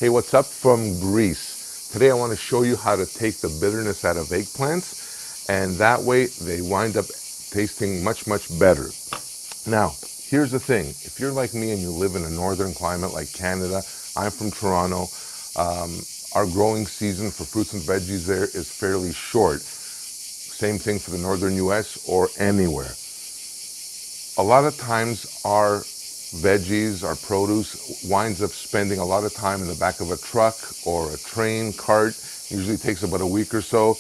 Hey, what's up from Greece? Today I want to show you how to take the bitterness out of eggplants, and that way they wind up tasting much better. Now, here's the thing. If you're like me and you live in a northern climate like Canada, I'm from Toronto, our growing season for fruits and veggies there is fairly short. Same thing for the northern US or anywhere. A lot of times our veggies, our produce winds up spending a lot of time in the back of a truck or a train cart. Usually takes about a week or so.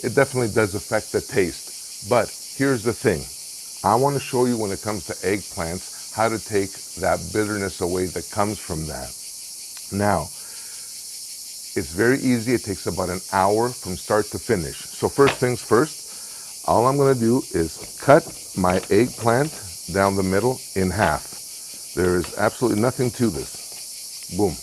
It definitely does affect the taste. But here's the thing. I want to show you when it comes to eggplants how to take that bitterness away that comes from that. Now, it's very easy. It takes about an hour from start to finish. So first things first, all I'm going to do is cut my eggplant down the middle in half. There is absolutely nothing to this. Boom.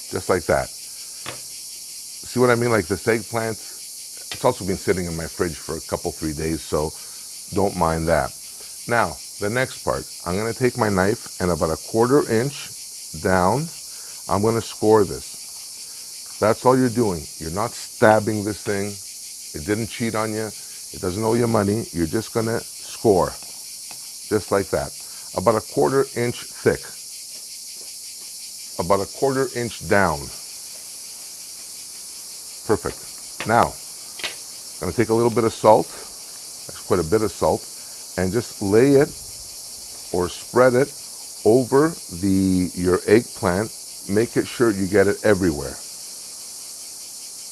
Just like that. See what I mean? Like this eggplant, it's also been sitting in my fridge for a couple, 3 days, so don't mind that. Now, the next part, I'm going to take my knife and about 1/4 inch down, I'm going to score this. That's all you're doing. You're not stabbing this thing. It didn't cheat on you. It doesn't owe you money. You're just going to score. Just like that. About 1/4 inch thick. About 1/4 inch down. Perfect. Now, I'm going to take a little bit of salt. That's quite a bit of salt. And just lay it or spread it over your eggplant. Make it sure you get it everywhere.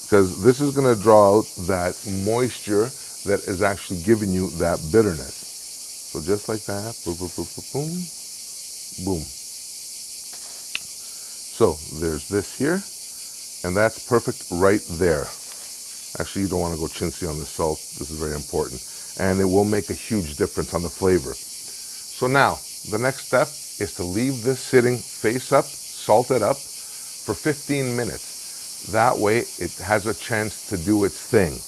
Because this is going to draw out that moisture that is actually giving you that bitterness. So just like that, boom, boom, boom, boom, boom, boom. So there's this here, and that's perfect right there. Actually, you don't want to go chintzy on the salt. This is very important. And it will make a huge difference on the flavor. So now, the next step is to leave this sitting face up, salted up, for 15 minutes. That way, it has a chance to do its thing.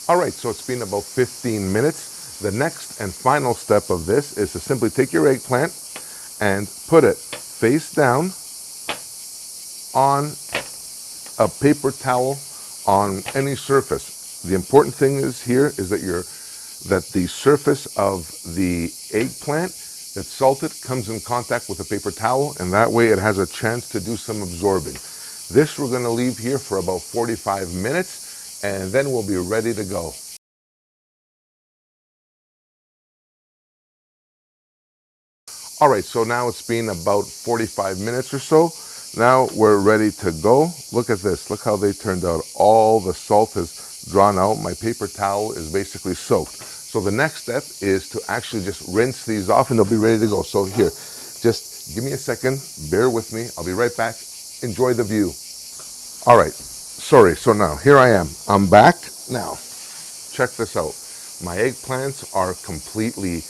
All right, so it's been about 15 minutes. The next and final step of this is to simply take your eggplant and put it face down on a paper towel on any surface. The important thing is here is that the surface of the eggplant that's salted comes in contact with a paper towel, and that way it has a chance to do some absorbing. This we're going to leave here for about 45 minutes, and then we'll be ready to go. All right, so now it's been about 45 minutes or so. Now we're ready to go. Look at this. Look how they turned out. All the salt is drawn out. My paper towel is basically soaked. So the next step is to actually just rinse these off and they'll be ready to go. So here, just give me a second. Bear with me. I'll be right back. Enjoy the view. All right. Sorry. So now here I am. I'm back. Now, check this out. My eggplants are completely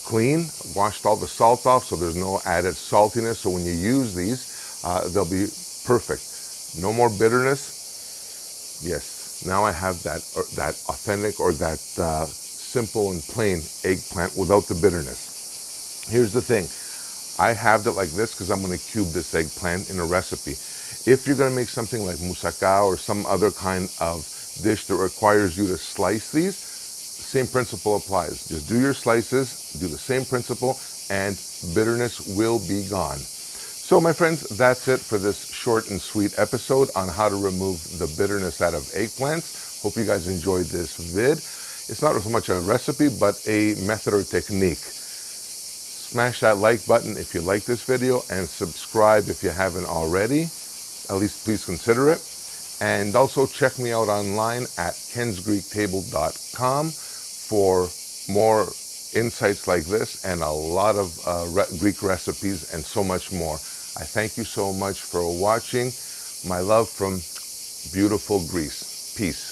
clean. Washed all the salt off so there's no added saltiness. So when you use these, they'll be perfect. No more bitterness. Yes, now I have that authentic or that simple and plain eggplant without the bitterness. Here's the thing. I have it like this because I'm going to cube this eggplant in a recipe. If you're going to make something like moussaka or some other kind of dish that requires you to slice these, same principle applies. Just do your slices, do the same principle, and bitterness will be gone. So my friends, that's it for this short and sweet episode on how to remove the bitterness out of eggplants. Hope you guys enjoyed this vid. It's not so much a recipe, but a method or technique. Smash that like button if you like this video and subscribe if you haven't already. At least please consider it. And also check me out online at kensgreektable.com for more insights like this and a lot of Greek recipes and so much more. I thank you so much for watching. My love from beautiful Greece. Peace.